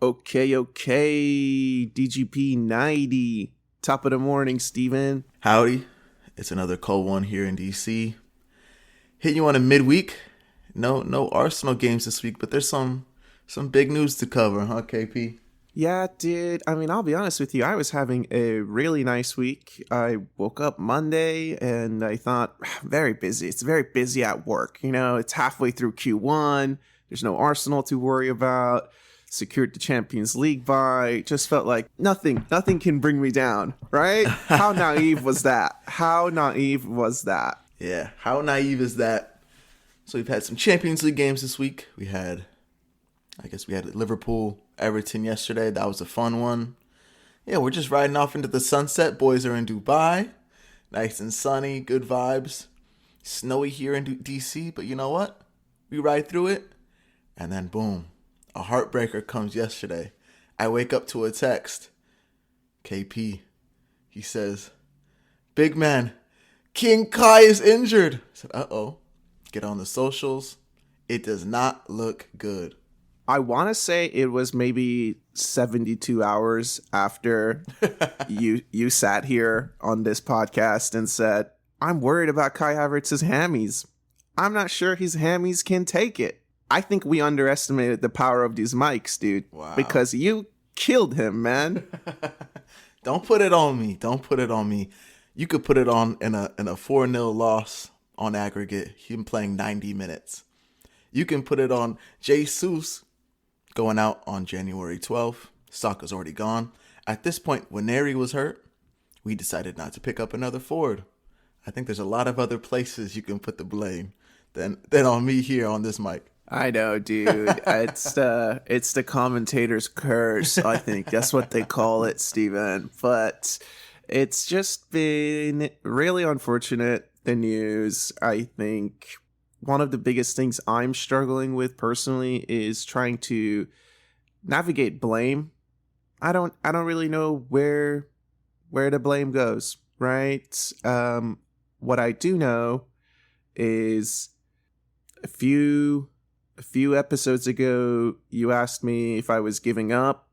Okay. DGP 90. Top of the morning, Steven. Howdy. It's another cold one here in DC. Hitting you on a midweek. No Arsenal games this week, but there's some big news to cover, huh, KP? Yeah, dude. I mean, I'll be honest with you. I was having a really nice week. I woke up Monday and I thought, very busy. It's very busy at work. You know, it's halfway through Q1. There's no Arsenal to worry about. Secured the Champions League bye. Just felt like nothing can bring me down, right? How naive was that? Yeah, how naive is that? So we've had some Champions League games this week. We had Liverpool, Everton yesterday. That was a fun one. Yeah, we're just riding off into the sunset. Boys are in Dubai. Nice and sunny, good vibes. Snowy here in DC, but you know what? We ride through it. And then boom, a heartbreaker comes yesterday. I wake up to a text. KP, he says, "Big man, King Kai is injured." I said, uh-oh. Get on the socials. It does not look good. I want to say it was maybe 72 hours after you sat here on this podcast and said, "I'm worried about Kai Havertz's hammies. I'm not sure his hammies can take it." I think we underestimated the power of these mics, dude. Wow. Because you killed him, man. Don't put it on me. You could put it on in a 4-0 loss on aggregate, him playing 90 minutes. You can put it on Jesus going out on January 12th. Saka's already gone. At this point, when Neri was hurt, we decided not to pick up another forward. I think there's a lot of other places you can put the blame than on me here on this mic. I know, dude. It's the commentator's curse, I think. That's what they call it, Steven. But it's just been really unfortunate, the news. I think one of the biggest things I'm struggling with personally is trying to navigate blame. I don't really know where the blame goes, right? What I do know is a few episodes ago, you asked me if I was giving up,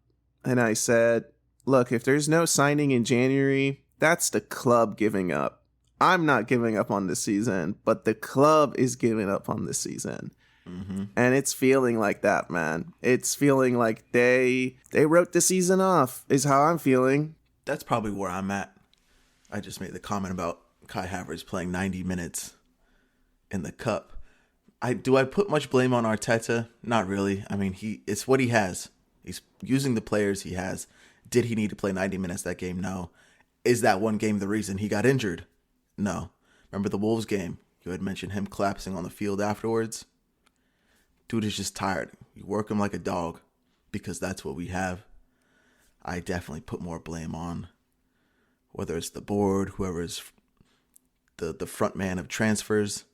and I said, look, if there's no signing in January, that's the club giving up. I'm not giving up on the season, but the club is giving up on the season. Mm-hmm. And it's feeling like that, man. It's feeling like they wrote the season off, is how I'm feeling. That's probably where I'm at. I just made the comment about Kai Havertz playing 90 minutes in the cup. Do I put much blame on Arteta? Not really. I mean, it's what he has. He's using the players he has. Did he need to play 90 minutes that game? No. Is that one game the reason he got injured? No. Remember the Wolves game? You had mentioned him collapsing on the field afterwards. Dude is just tired. You work him like a dog because that's what we have. I definitely put more blame on whether it's the board, whoever's the front man of transfers.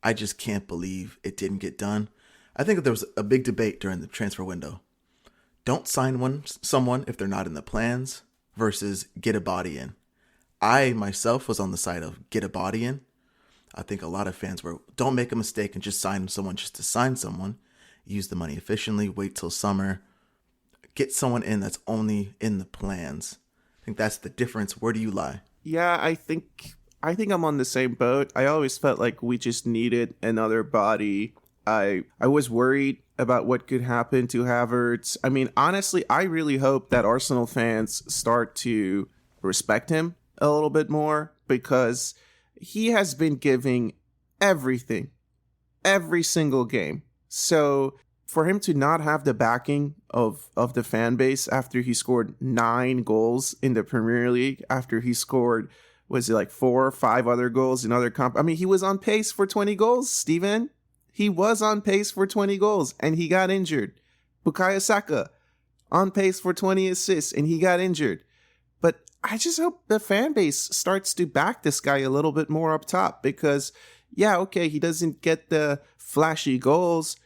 I just can't believe it didn't get done. I think that there was a big debate during the transfer window. Don't sign someone if they're not in the plans versus get a body in. I myself was on the side of get a body in. I think a lot of fans were, don't make a mistake and just sign someone just to sign someone. Use the money efficiently, wait till summer. Get someone in that's only in the plans. I think that's the difference. Where do you lie? Yeah, I think I'm on the same boat. I always felt like we just needed another body. I was worried about what could happen to Havertz. I mean, honestly, I really hope that Arsenal fans start to respect him a little bit more because he has been giving everything, every single game. So for him to not have the backing of the fan base after he scored 9 goals in the Premier League, after he scored, was it like 4 or 5 other goals in other I mean, he was on pace for 20 goals, Steven. He was on pace for 20 goals, and he got injured. Bukayo Saka, on pace for 20 assists, and he got injured. But I just hope the fan base starts to back this guy a little bit more up top because, yeah, okay, he doesn't get the flashy goals,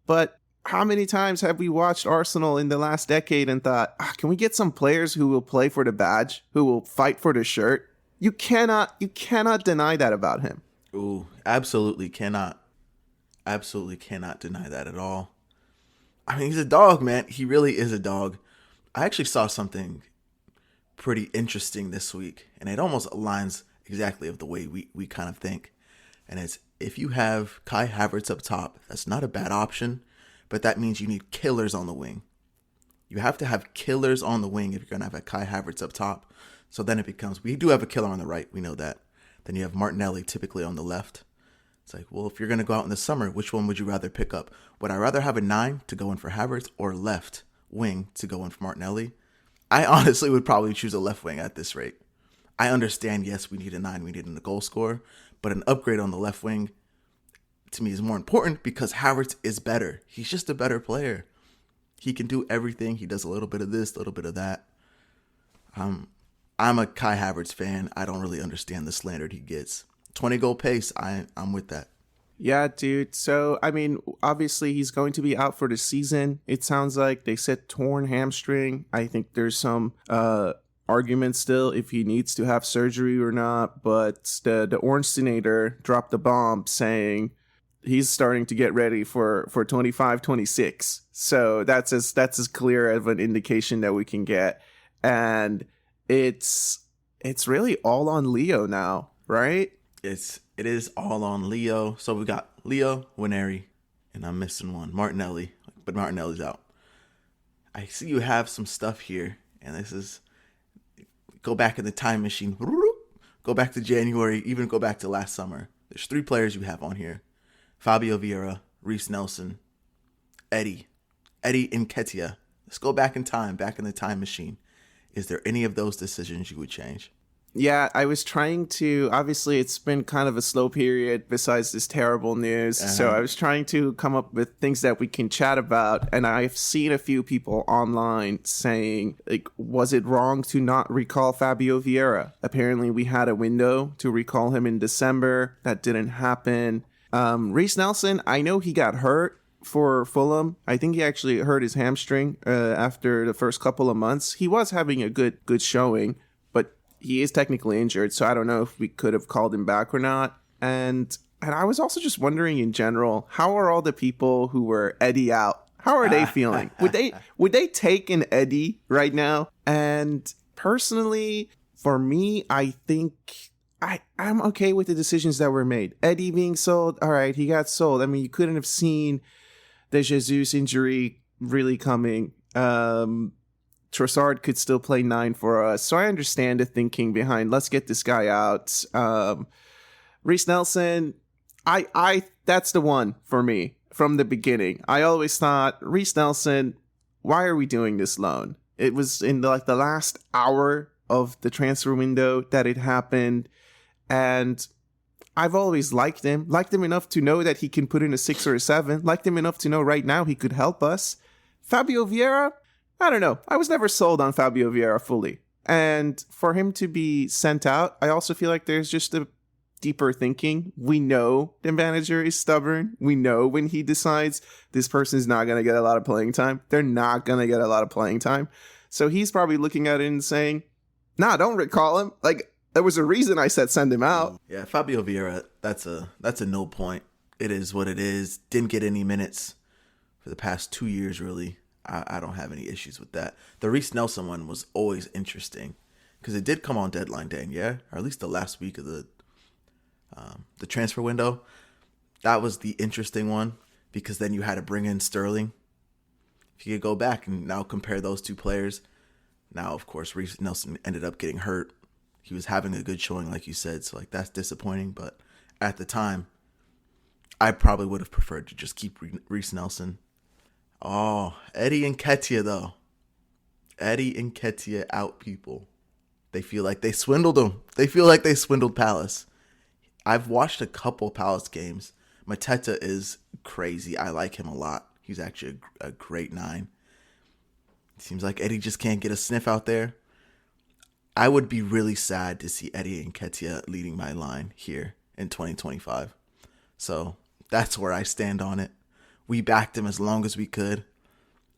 but how many times have we watched Arsenal in the last decade and thought, can we get some players who will play for the badge, who will fight for the shirt? You cannot deny that about him. Ooh, absolutely cannot. Absolutely cannot deny that at all. I mean, he's a dog, man. He really is a dog. I actually saw something pretty interesting this week, and it almost aligns exactly of the way we kind of think. And it's, if you have Kai Havertz up top, that's not a bad option, but that means you need killers on the wing. You have to have killers on the wing if you're going to have a Kai Havertz up top. So then it becomes, we do have a killer on the right, we know that. Then you have Martinelli typically on the left. It's like, well, if you're going to go out in the summer, which one would you rather pick up? Would I rather have a 9 to go in for Havertz or left wing to go in for Martinelli? I honestly would probably choose a left wing at this rate. I understand, yes, we need a 9, we need a goal scorer, but an upgrade on the left wing to me is more important because Havertz is better. He's just a better player. He can do everything. He does a little bit of this, a little bit of that. I'm a Kai Havertz fan. I don't really understand the slander he gets. 20 goal pace, I'm with that. Yeah, dude. So, I mean, obviously he's going to be out for the season. It sounds like they said torn hamstring. I think there's some argument still if he needs to have surgery or not. But the Ornsteinator dropped the bomb saying he's starting to get ready for 25, 26. So that's as clear of an indication that we can get. And it's really all on Leo now, right? It is all on Leo. So we got Leo, Winery, and I'm missing one, Martinelli. But Martinelli's out. I see you have some stuff here, and this is, go back in the time machine. Go back to January, even go back to last summer. There's 3 players you have on here. Fabio Vieira, Reece Nelson, Eddie Nketiah. Let's go back in time, back in the time machine. Is there any of those decisions you would change? Yeah, I was trying to, obviously it's been kind of a slow period besides this terrible news. So I was trying to come up with things that we can chat about. And I've seen a few people online saying, like, was it wrong to not recall Fabio Vieira? Apparently we had a window to recall him in December. That didn't happen. Reece Nelson, I know he got hurt for Fulham. I think he actually hurt his hamstring after the first couple of months. He was having a good showing, but he is technically injured, so I don't know if we could have called him back or not. And I was also just wondering in general, how are all the people who were Eddie out? How are they feeling? Would they take an Eddie right now? And personally, for me, I think I'm okay with the decisions that were made. Eddie being sold, all right, he got sold. I mean, you couldn't have seen the Jesus injury really coming. Trossard could still play 9 for us. So I understand the thinking behind, let's get this guy out. Reece Nelson, I that's the one for me from the beginning. I always thought, Reece Nelson, why are we doing this loan? It was in the last hour of the transfer window that it happened. And I've always liked him enough to know that he can put in a 6 or a 7, liked him enough to know right now he could help us. Fabio Vieira, I don't know. I was never sold on Fabio Vieira fully. And for him to be sent out, I also feel like there's just a deeper thinking. We know the manager is stubborn. We know when he decides this person's not going to get a lot of playing time, they're not going to get a lot of playing time. So he's probably looking at it and saying, nah, don't recall him. Like, there was a reason I said send him out. Yeah, Fabio Vieira, that's a no point. It is what it is. Didn't get any minutes for the past 2 years, really. I don't have any issues with that. The Reece Nelson one was always interesting because it did come on deadline day, yeah, or at least the last week of the transfer window. That was the interesting one because then you had to bring in Sterling. If you could go back and now compare those 2 players, now of course Reece Nelson ended up getting hurt. He was having a good showing, like you said, so like that's disappointing. But at the time, I probably would have preferred to just keep Reece Nelson. Oh, Eddie Nketiah though. Eddie Nketiah out, people. They feel like they swindled him. They feel like they swindled Palace. I've watched a couple Palace games. Mateta is crazy. I like him a lot. He's actually a great 9. It seems like Eddie just can't get a sniff out there. I would be really sad to see Eddie Nketiah leading my line here in 2025. So that's where I stand on it. We backed him as long as we could.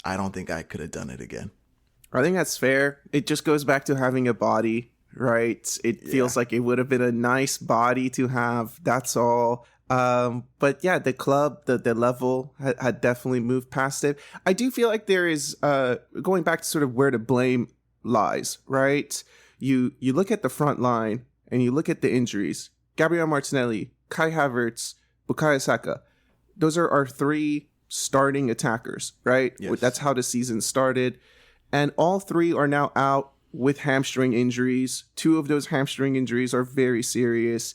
I don't think I could have done it again. I think that's fair. It just goes back to having a body, right? It feels like it would have been a nice body to have. That's all. But yeah, the club, the level had definitely moved past it. I do feel like there is, going back to sort of where the blame lies, right? You look at the front line and you look at the injuries. Gabriel Martinelli, Kai Havertz, Bukayo Saka. Those are our three starting attackers, right? Yes. That's how the season started. And all three are now out with hamstring injuries. Two of those hamstring injuries are very serious.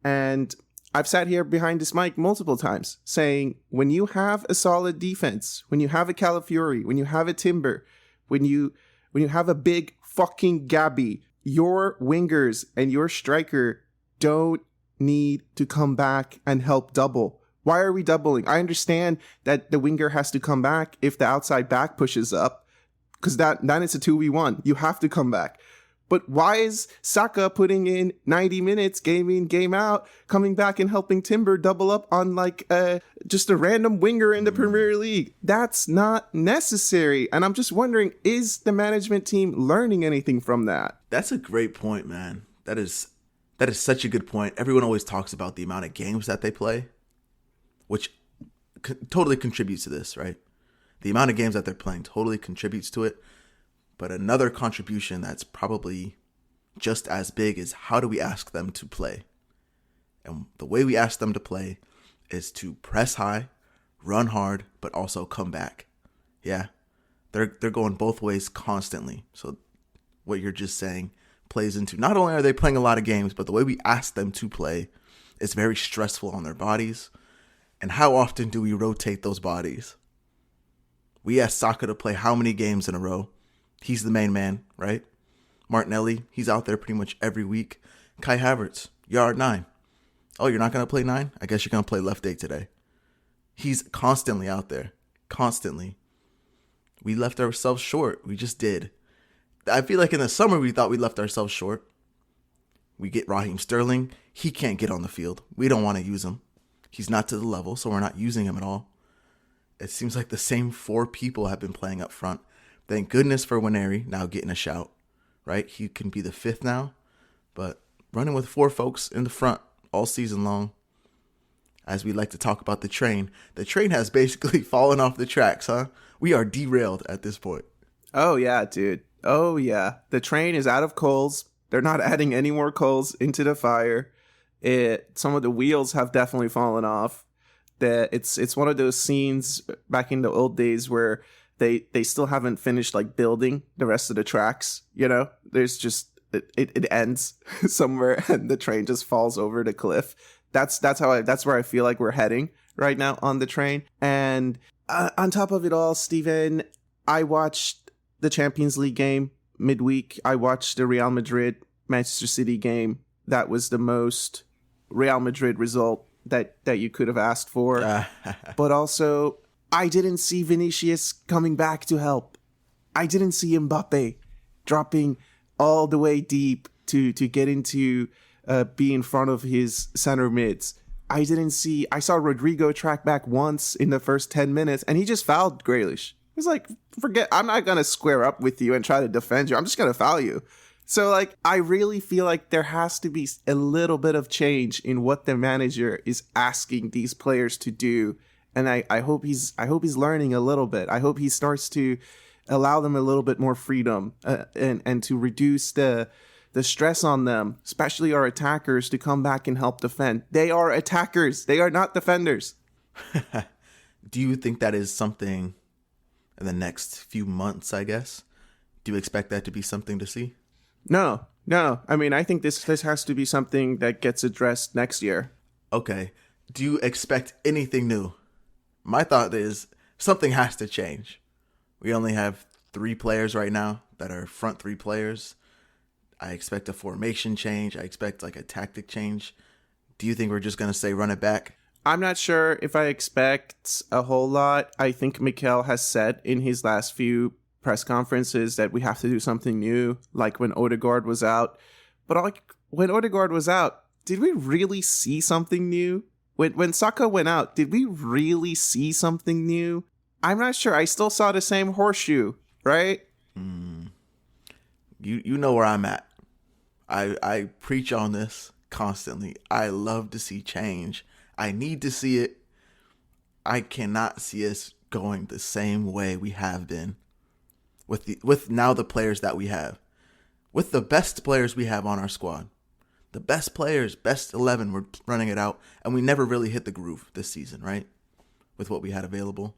And I've sat here behind this mic multiple times saying, when you have a solid defense, when you have a Calafiori, when you have a Timber, when you have a big fucking Gabby, your wingers and your striker don't need to come back and help double. Why are we doubling? I understand that the winger has to come back if the outside back pushes up, because that is a 2v1. You have to come back. But why is Saka putting in 90 minutes, game in, game out, coming back and helping Timber double up on like just a random winger in the Premier League? That's not necessary. And I'm just wondering, is the management team learning anything from that? That's a great point, man. That is such a good point. Everyone always talks about the amount of games that they play, which totally contributes to this, right? The amount of games that they're playing totally contributes to it. But another contribution that's probably just as big is, how do we ask them to play? And the way we ask them to play is to press high, run hard, but also come back. Yeah, they're going both ways constantly. So what you're just saying plays into, not only are they playing a lot of games, but the way we ask them to play is very stressful on their bodies. And how often do we rotate those bodies? We ask Saka to play how many games in a row? He's the main man, right? Martinelli, he's out there pretty much every week. Kai Havertz, yard 9. Oh, you're not going to play 9? I guess you're going to play left 8 today. He's constantly out there. Constantly. We left ourselves short. We just did. I feel like in the summer we thought we left ourselves short. We get Raheem Sterling. He can't get on the field. We don't want to use him. He's not to the level, so we're not using him at all. It seems like the same 4 people have been playing up front. Thank goodness for Waneri now getting a shout, right? He can be the 5th now, but running with 4 folks in the front all season long. As we like to talk about the train has basically fallen off the tracks, huh? We are derailed at this point. Oh, yeah, dude. Oh, yeah. The train is out of coals. They're not adding any more coals into the fire. Some of the wheels have definitely fallen off. It's one of those scenes back in the old days where they still haven't finished like building the rest of the tracks, you know? There's just it ends somewhere and the train just falls over the cliff. That's where I feel like we're heading right now on the train. And on top of it all, Steven, I watched the Champions League game midweek. I watched the Real Madrid Manchester City game. That was the most Real Madrid result that you could have asked for. But also, I didn't see Vinicius coming back to help. I didn't see Mbappe dropping all the way deep to get into be in front of his center mids. I saw Rodrigo track back once in the first 10 minutes, and he just fouled Grealish. He was like, forget, I'm not going to square up with you and try to defend you. I'm just going to foul you. So, like, I really feel like there has to be a little bit of change in what the manager is asking these players to do. And I hope he's learning a little bit. I hope he starts to allow them a little bit more freedom and to reduce the stress on them, especially our attackers, to come back and help defend. They are attackers. They are not defenders. Do you think that is something in the next few months, I guess? Do you expect that to be something to see? No. I mean, I think this has to be something that gets addressed next year. Okay. Do you expect anything new? My thought is something has to change. We only have 3 players right now that are front 3 players. I expect a formation change. I expect like a tactic change. Do you think we're just going to say run it back? I'm not sure if I expect a whole lot. I think Mikel has said in his last few press conferences that we have to do something new, like when Odegaard was out. But like when Odegaard was out, did we really see something new? When Saka went out, did we really see something new? I'm not sure. I still saw the same horseshoe, right? You know where I'm at. I preach on this constantly. I love to see change. I need to see it. I cannot see us going the same way we have been with now the players that we have. With the best players we have on our squad. The best players, best 11, we're running it out. And we never really hit the groove this season, right? With what we had available.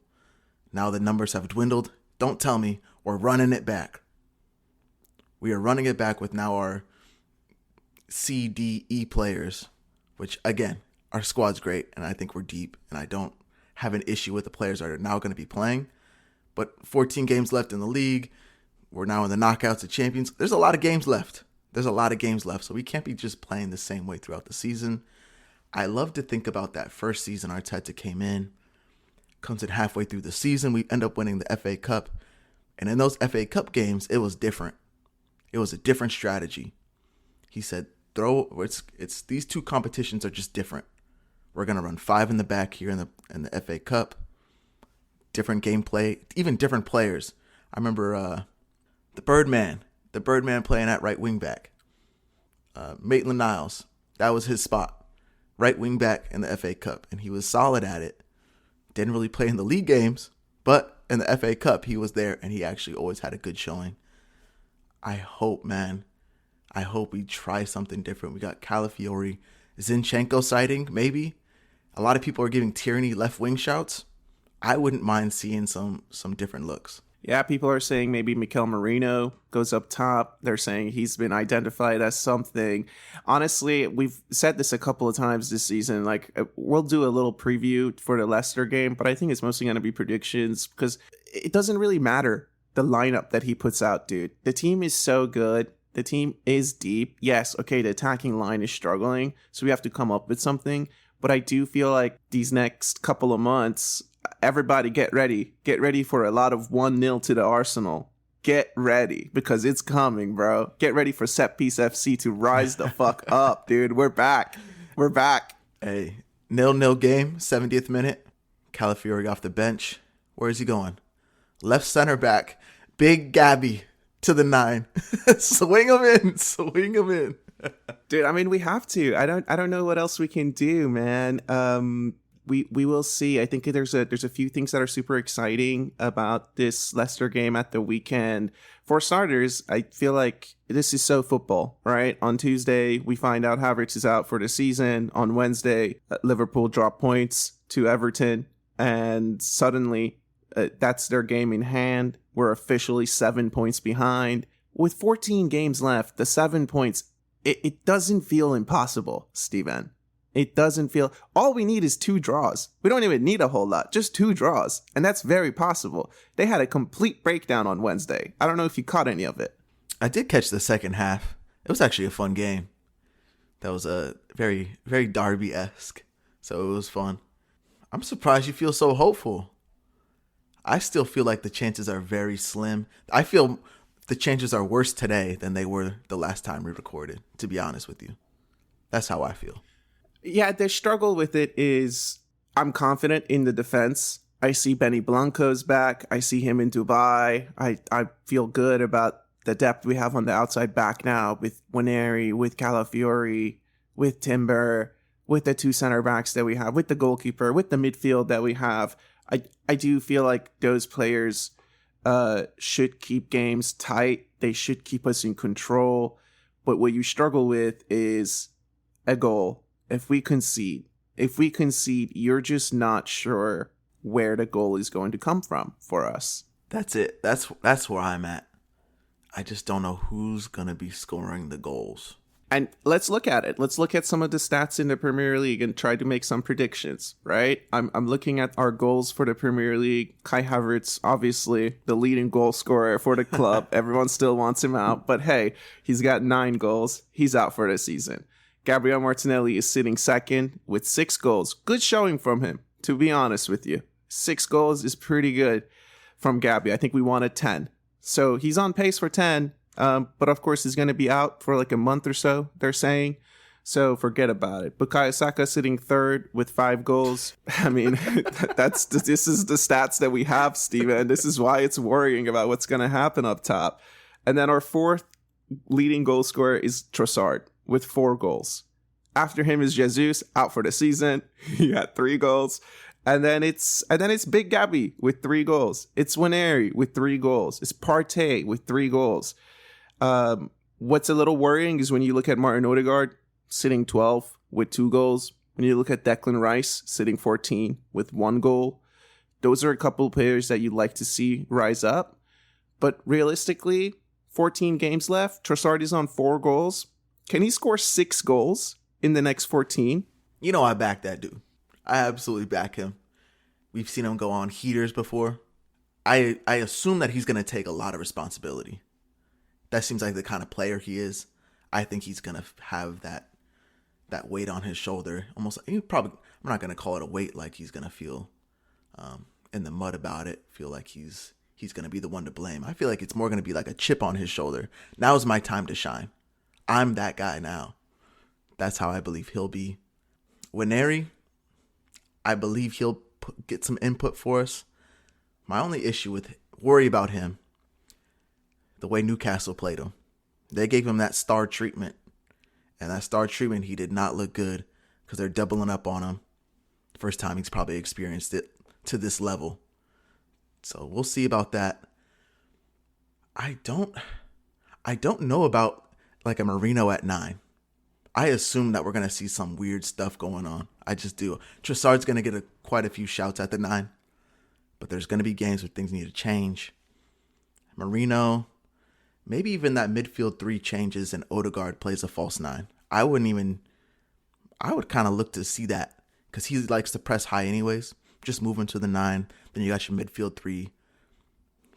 Now the numbers have dwindled. Don't tell me we're running it back. We are running it back with now our C, D, E players. Which, again, our squad's great. And I think we're deep. And I don't have an issue with the players that are now going to be playing. But 14 games left in the league. We're now in the knockouts of champions. There's a lot of games left. So we can't be just playing the same way throughout the season. I love to think about that first season Arteta came in. Comes in halfway through the season. We end up winning the FA Cup. And in those FA Cup games, it was different. It was a different strategy. He said, it's these two competitions are just different. We're going to run 5 in the back here in the FA Cup. Different gameplay, even different players. I remember the Birdman playing at right wing back. Maitland-Niles, that was his spot. Right wing back in the FA Cup. And he was solid at it. Didn't really play in the league games, but in the FA Cup, he was there and he actually always had a good showing. I hope we try something different. We got Calafiori, Zinchenko sighting, maybe. A lot of people are giving Tierney left wing shouts. I wouldn't mind seeing some different looks. Yeah, people are saying maybe Mikel Merino goes up top. They're saying he's been identified as something. Honestly, we've said this a couple of times this season. Like, we'll do a little preview for the Leicester game, but I think it's mostly going to be predictions because it doesn't really matter the lineup that he puts out, dude. The team is so good. The team is deep. Yes, okay, the attacking line is struggling, so we have to come up with something. But I do feel like these next couple of months, everybody get ready. Get ready for a lot of 1-0 to the Arsenal. Get ready, because it's coming, bro. Get ready for Set Piece FC to rise the fuck up, dude. We're back. Hey, 0-0 game, 70th minute. Calafiori off the bench. Where is he going? Left center back. Big Gabby to the 9. Swing him in. Dude, I mean, we have to. I don't know what else we can do, man. We will see. I think there's a few things that are super exciting about this Leicester game at the weekend. For starters, I feel like this is so football, right? On Tuesday, we find out Havertz is out for the season. On Wednesday, Liverpool drop points to Everton, and suddenly that's their game in hand. We're officially 7 points behind. With 14 games left, the 7 points, it doesn't feel impossible, Steven. It doesn't feel... All we need is 2 draws. We don't even need a whole lot. Just 2 draws. And that's very possible. They had a complete breakdown on Wednesday. I don't know if you caught any of it. I did catch the second half. It was actually a fun game. That was a very, very Derby-esque. So it was fun. I'm surprised you feel so hopeful. I still feel like the chances are very slim. I feel the chances are worse today than they were the last time we recorded, to be honest with you. That's how I feel. Yeah, the struggle with it is I'm confident in the defense. I see Benny Blanco's back. I see him in Dubai. I feel good about the depth we have on the outside back now with Waneri, with Calafiori, with Timber, with the 2 center backs that we have, with the goalkeeper, with the midfield that we have. I do feel like those players should keep games tight. They should keep us in control. But what you struggle with is a goal. If we concede, you're just not sure where the goal is going to come from for us. That's it. That's where I'm at. I just don't know who's going to be scoring the goals. And let's look at it. Let's look at some of the stats in the Premier League and try to make some predictions, right? I'm looking at our goals for the Premier League. Kai Havertz, obviously the leading goal scorer for the club. Everyone still wants him out. But hey, he's got 9 goals. He's out for the season. Gabriel Martinelli is sitting second with 6 goals. Good showing from him, to be honest with you. 6 goals is pretty good from Gabby. I think we wanted 10. So he's on pace for 10. But of course, he's going to be out for like a month or so, they're saying. So forget about it. Bukayo Saka sitting third with 5 goals. I mean, this is the stats that we have, Steven. This is why it's worrying about what's going to happen up top. And then our 4th leading goal scorer is Trossard with 4 goals. After him is Jesus, out for the season. He had 3 goals. And then it's Big Gabby with 3 goals. It's Winery with 3 goals. It's Partey with 3 goals. What's a little worrying is when you look at Martin Odegaard sitting 12 with 2 goals. When you look at Declan Rice sitting 14 with 1 goal. Those are a couple of players that you'd like to see rise up. But realistically, 14 games left. Trossard is on 4 goals. Can he score 6 goals in the next 14? You know I back that dude. I absolutely back him. We've seen him go on heaters before. I assume that he's going to take a lot of responsibility. That seems like the kind of player he is. I think he's going to have that weight on his shoulder. Almost, I'm not going to call it a weight like he's going to feel in the mud about it. Feel like he's going to be the one to blame. I feel like it's more going to be like a chip on his shoulder. Now's my time to shine. I'm that guy now. That's how I believe he'll be. Winery, I believe he'll get some input for us. My only worry about him, the way Newcastle played him. They gave him that star treatment. And that star treatment, he did not look good because they're doubling up on him. First time he's probably experienced it to this level. So we'll see about that. I don't know about like a Marino at 9. I assume that we're going to see some weird stuff going on. I just do. Trossard's going to get quite a few shouts at the 9. But there's going to be games where things need to change. Marino, maybe even that midfield 3 changes and Odegaard plays a false 9. I would kind of look to see that because he likes to press high anyways. Just move him to the 9. Then you got your midfield 3,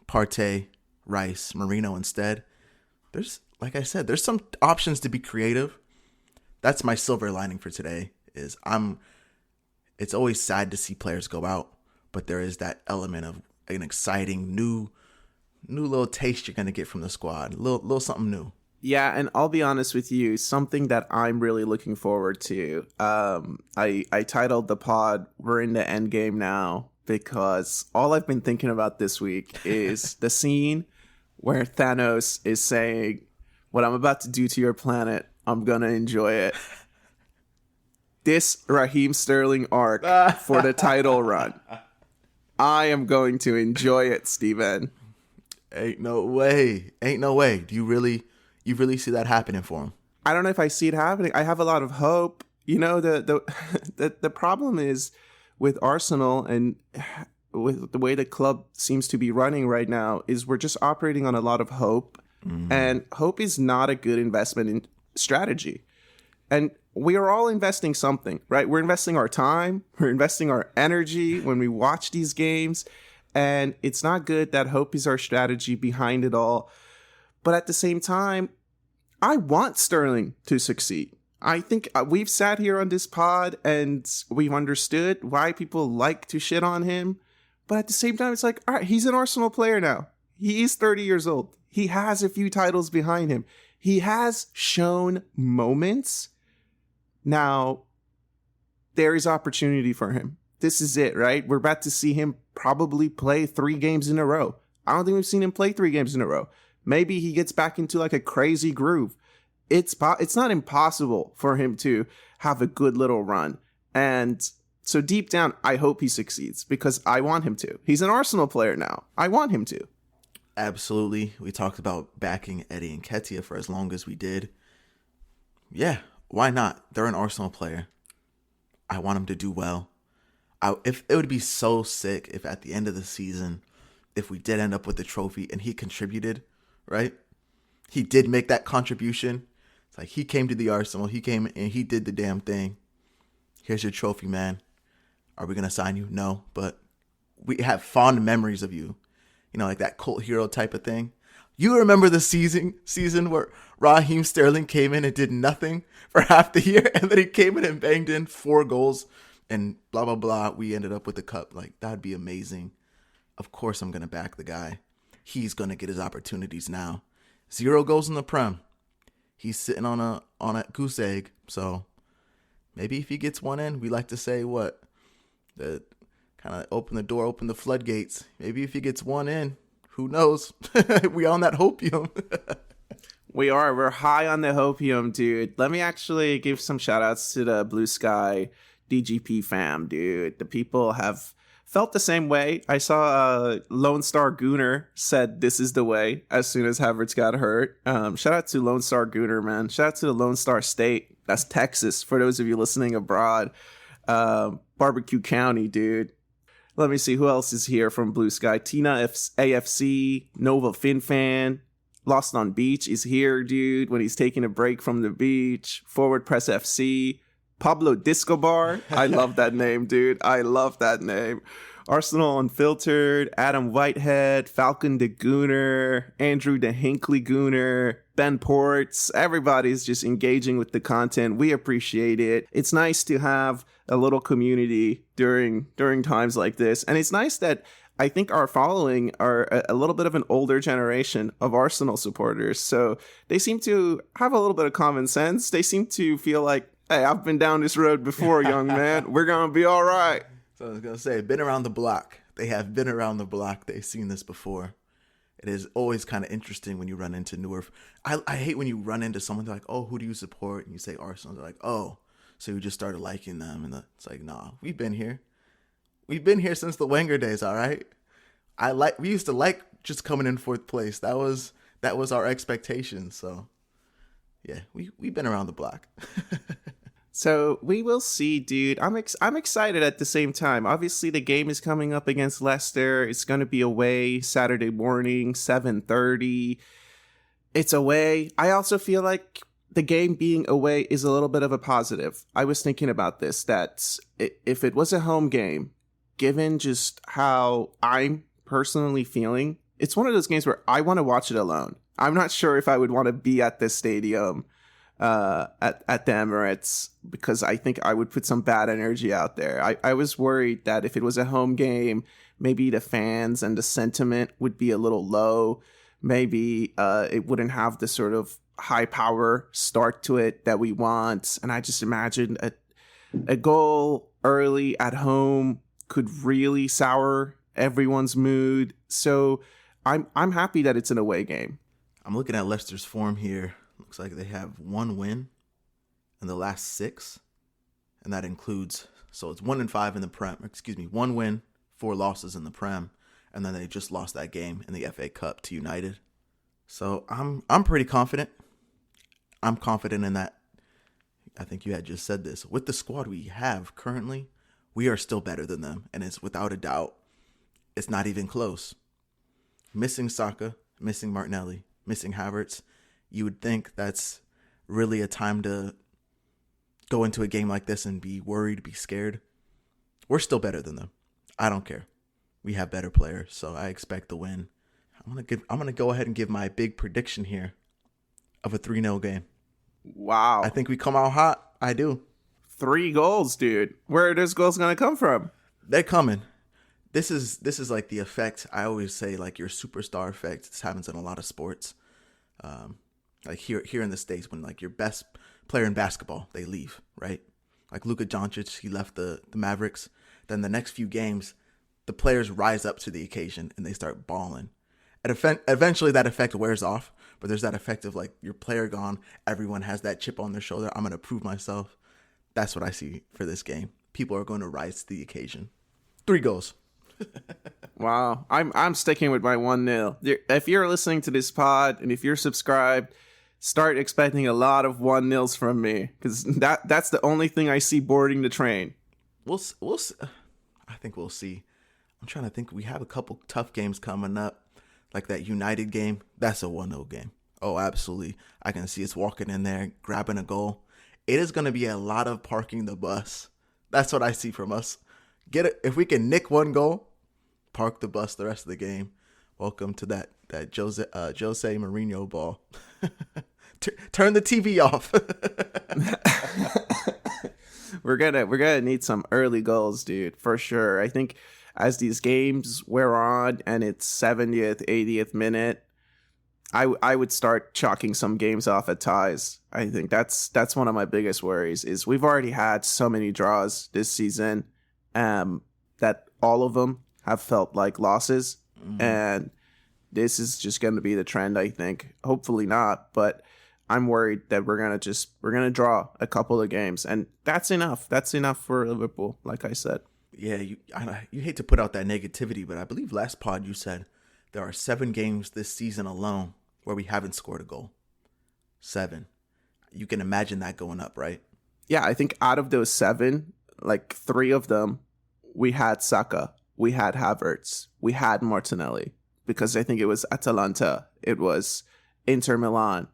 Partey, Rice, Marino instead. Like I said, there's some options to be creative. That's my silver lining for today is it's always sad to see players go out, but there is that element of an exciting new little taste you're going to get from the squad. Little something new. Yeah, and I'll be honest with you, something that I'm really looking forward to. I titled the pod, We're in the Endgame Now, because all I've been thinking about this week is the scene where Thanos is saying, what I'm about to do to your planet, I'm going to enjoy it. This Raheem Sterling arc for the title run. I am going to enjoy it, Steven. Ain't no way. Do you really see that happening for him? I don't know if I see it happening. I have a lot of hope. You know, the problem is with Arsenal and with the way the club seems to be running right now is we're just operating on a lot of hope. And hope is not a good investment in strategy. And we are all investing something, right? We're investing our time. We're investing our energy when we watch these games. And it's not good that hope is our strategy behind it all. But at the same time, I want Sterling to succeed. I think we've sat here on this pod and we've understood why people like to shit on him. But at the same time, it's like, all right, he's an Arsenal player now. He is 30 years old. He has a few titles behind him. He has shown moments. Now, there is opportunity for him. This is it, right? We're about to see him probably play 3 games in a row. I don't think we've seen him play 3 games in a row. Maybe he gets back into like a crazy groove. It's not impossible for him to have a good little run. And so deep down, I hope he succeeds because I want him to. He's an Arsenal player now. I want him to. Absolutely. We talked about backing Eddie and Nketiah for as long as we did. Yeah, why not? They're an Arsenal player. I want him to do well. If it would be so sick if at the end of the season, if we did end up with the trophy and he contributed, right? He did make that contribution. It's like he came to the Arsenal. He came and he did the damn thing. Here's your trophy, man. Are we going to sign you? No, but we have fond memories of you. You know, like that cult hero type of thing. You remember the season where Raheem Sterling came in and did nothing for half the year, and then he came in and banged in 4 goals and blah, blah, blah. We ended up with the cup. Like, that'd be amazing. Of course I'm going to back the guy. He's going to get his opportunities now. 0 goals in the Prem. He's sitting on a goose egg. So maybe if he gets one in, we like to say what? The kind of open the floodgates. Maybe if he gets one in, who knows? We on that hopium. We're high on the hopium, dude. Let me actually give some shout outs to the Blue Sky DGP fam, dude. The people have felt the same way. I saw Lone Star Gooner said this is the way as soon as Havertz got hurt. Shout out to Lone Star Gooner, man. Shout out to the Lone Star State. That's Texas, for those of you listening abroad. Barbecue County, dude. Let me see who else is here from Blue Sky. Tina AFC, Nova FinFan, Lost on Beach is here, dude, when he's taking a break from the beach. Forward Press FC, Pablo Disco Bar. I love that name, dude. I love that name. Arsenal Unfiltered, Adam Whitehead, Falcon the Gooner, Andrew the Hinkley Gooner, Ben Ports. Everybody's just engaging with the content. We appreciate it. It's nice to have a little community during times like this. And it's nice that I think our following are a little bit of an older generation of Arsenal supporters. So they seem to have a little bit of common sense. They seem to feel like, hey, I've been down this road before, young man. We're going to be all right. So I was going to say, been around the block. They have been around the block. They've seen this before. It is always kind of interesting when you run into newer. I hate when you run into someone, they're like, oh, who do you support? And you say Arsenal. They're like, oh, so you just started liking them. And it's like, nah, we've been here. We've been here since the Wenger days, all right? We used to like just coming in fourth place. That was our expectation. So, yeah, we've been around the block. So we will see, dude. I'm excited at the same time. Obviously, the game is coming up against Leicester. It's going to be away Saturday morning, 7:30. It's away. I also feel like the game being away is a little bit of a positive. I was thinking about this, that if it was a home game, given just how I'm personally feeling, it's one of those games where I want to watch it alone. I'm not sure if I would want to be at this stadium at the Emirates, because I think I would put some bad energy out there. I was worried that if it was a home game, maybe the fans and the sentiment would be a little low. Maybe it wouldn't have the sort of high power start to it that we want. And I just imagined a goal early at home could really sour everyone's mood. So I'm happy that it's an away game. I'm looking at Leicester's form here. Looks like they have one win in the last 6. And that includes, so it's 1-5 in the Prem. 1 win, 4 losses in the Prem. And then they just lost that game in the FA Cup to United. So I'm pretty confident. I'm confident in that. I think you had just said this. With the squad we have currently, we are still better than them. And it's without a doubt, it's not even close. Missing Saka, missing Martinelli, missing Havertz. You would think that's really a time to go into a game like this and be worried, be scared. We're still better than them. I don't care. We have better players, so I expect the win. I'm gonna go ahead and give my big prediction here of a 3-0 game. Wow. I think we come out hot. I do. 3 goals, dude. Where are those goals gonna come from? They're coming. This is like the effect. I always say, like, your superstar effect. This happens in a lot of sports. Like here in the States, when like your best player in basketball, they leave, right? Like Luka Doncic, he left the Mavericks. Then the next few games, the players rise up to the occasion and they start balling. And eventually that effect wears off, but there's that effect of like your player gone, everyone has that chip on their shoulder. I'm going to prove myself. That's what I see for this game. People are going to rise to the occasion. 3 goals. Wow. I'm sticking with my 1-0. If you're listening to this pod and if you're subscribed, start expecting a lot of 1-0s from me, because that's the only thing I see boarding the train. We'll see. I think we'll see. I'm trying to think. We have a couple tough games coming up, like that United game. That's a 1-0 game. Oh, absolutely. I can see us walking in there, grabbing a goal. It is going to be a lot of parking the bus. That's what I see from us. Get it. If we can nick 1 goal, park the bus the rest of the game. Welcome to that Jose Mourinho ball. Turn the TV off. We're gonna need some early goals, dude, for sure. I think as these games wear on and it's 70th, 80th minute, I would start chalking some games off at ties. I think that's one of my biggest worries, is we've already had so many draws this season, that all of them have felt like losses. Mm-hmm. And this is just going to be the trend, I think. Hopefully not, but I'm worried that we're going to draw a couple of games, and that's enough. That's enough for Liverpool, like I said. Yeah, you hate to put out that negativity, but I believe last pod you said there are 7 games this season alone where we haven't scored a goal. 7. You can imagine that going up, right? Yeah, I think out of those 7, like 3 of them, we had Saka, we had Havertz, we had Martinelli, because I think it was Atalanta, it was Inter Milan,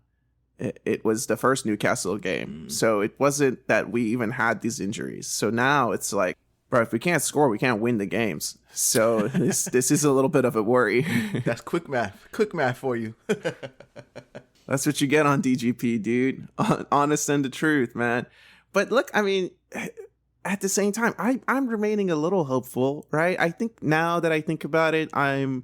it was the first Newcastle game. So it wasn't that we even had these injuries. So now it's like, bro, if we can't score, we can't win the games. So this is a little bit of a worry. That's quick math for you. That's what you get on DGP, dude. Honest and the truth, man. But look, I mean, at the same time, I'm remaining a little hopeful, right? I think now that I think about it, I'm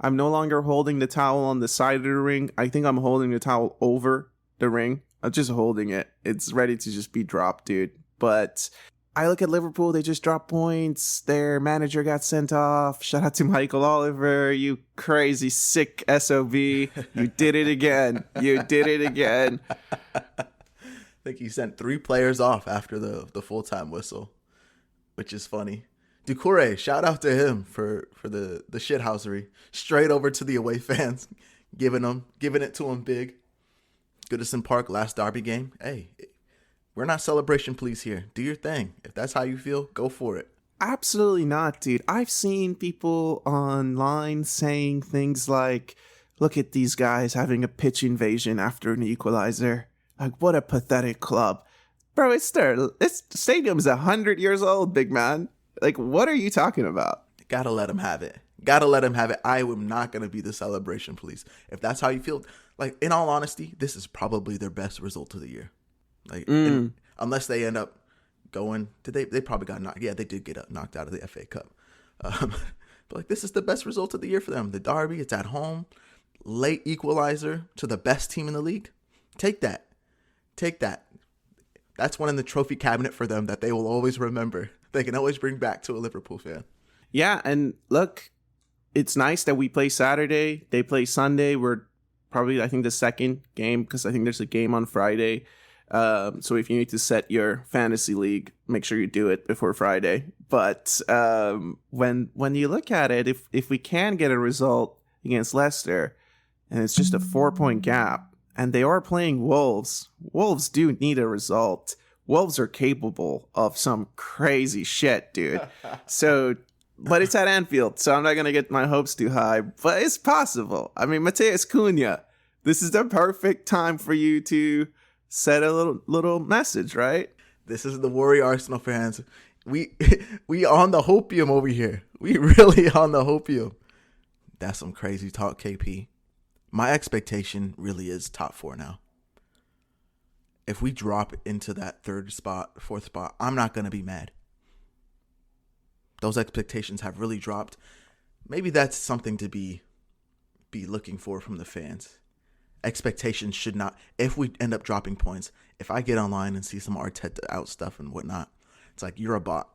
no longer holding the towel on the side of the ring. I think I'm holding the towel over the ring. I'm just holding it. It's ready to just be dropped, dude. But I look at Liverpool, they just dropped points. Their manager got sent off. Shout out to Michael Oliver, you crazy sick SOB. You did it again. You did it again. I think he sent 3 players off after the full-time whistle, which is funny. Doucouré, shout out to him for the shithousery. Straight over to the away fans, giving it to him big. Goodison Park, last derby game. Hey, we're not celebration police here. Do your thing. If that's how you feel, go for it. Absolutely not, dude. I've seen people online saying things like, look at these guys having a pitch invasion after an equalizer. Like, what a pathetic club. Bro, this stadium's 100 years old, big man. Like, what are you talking about? Gotta let him have it. Gotta let him have it. I am not going to be the celebration police. If that's how you feel, like, in all honesty, this is probably their best result of the year. Like, unless they end up going, they probably got knocked. Yeah, they did get knocked out of the FA Cup. But like, this is the best result of the year for them. The derby, it's at home. Late equalizer to the best team in the league. Take that. That's one in the trophy cabinet for them that they will always remember. They can always bring back to a Liverpool fan. Yeah, and look, it's nice that we play Saturday. They play Sunday. We're probably, I think, the second game, because I think there's a game on Friday. So if you need to set your fantasy league, make sure you do it before Friday. But when you look at it, if we can get a result against Leicester, and it's just a 4-point gap, and they are playing Wolves do need a result. Wolves are capable of some crazy shit, dude. So, but it's at Anfield, so I'm not going to get my hopes too high, but it's possible. I mean, Mateus Cunha, this is the perfect time for you to set a little message, right? This is the worry, Arsenal fans. We on the hopium over here. We really on the hopium. That's some crazy talk, KP. My expectation really is top 4 now. If we drop into that 4th spot, I'm not going to be mad. Those expectations have really dropped. Maybe that's something to be looking for from the fans. Expectations should not, if we end up dropping points, if I get online and see some Arteta out stuff and whatnot, it's like, you're a bot.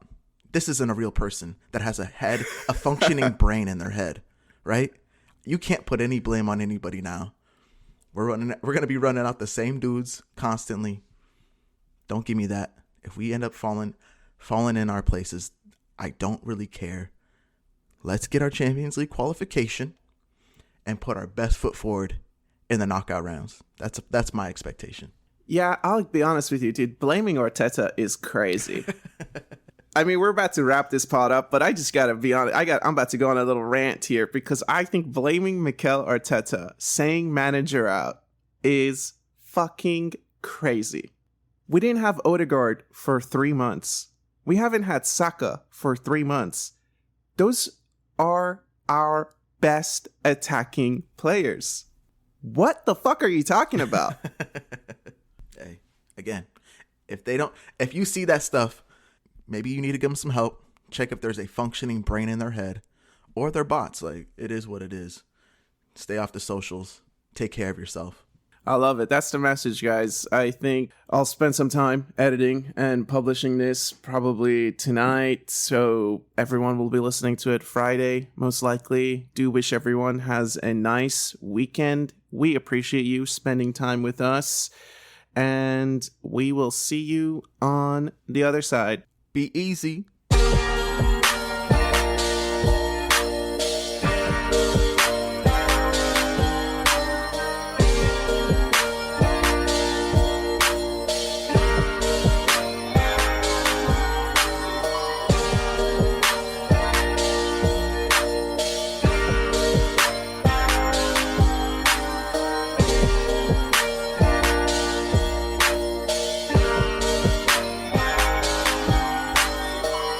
This isn't a real person that has a head, a functioning brain in their head, right? You can't put any blame on anybody now. We're going to be running out the same dudes constantly. Don't give me that. If we end up falling in our places, I don't really care. Let's get our Champions League qualification and put our best foot forward in the knockout rounds. That's my expectation. Yeah, I'll be honest with you, dude. Blaming Arteta is crazy. I mean, we're about to wrap this pod up, but I just gotta be honest. I'm about to go on a little rant here, because I think blaming Mikel Arteta, saying manager out, is fucking crazy. We didn't have Odegaard for 3 months. We haven't had Saka for 3 months. Those are our best attacking players. What the fuck are you talking about? Hey, again, if you see that stuff, maybe you need to give them some help. Check if there's a functioning brain in their head, or they're bots. Like, it is what it is. Stay off the socials. Take care of yourself. I love it. That's the message, guys. I think I'll spend some time editing and publishing this probably tonight, so everyone will be listening to it Friday, most likely. Do wish everyone has a nice weekend. We appreciate you spending time with us, and we will see you on the other side. Be easy.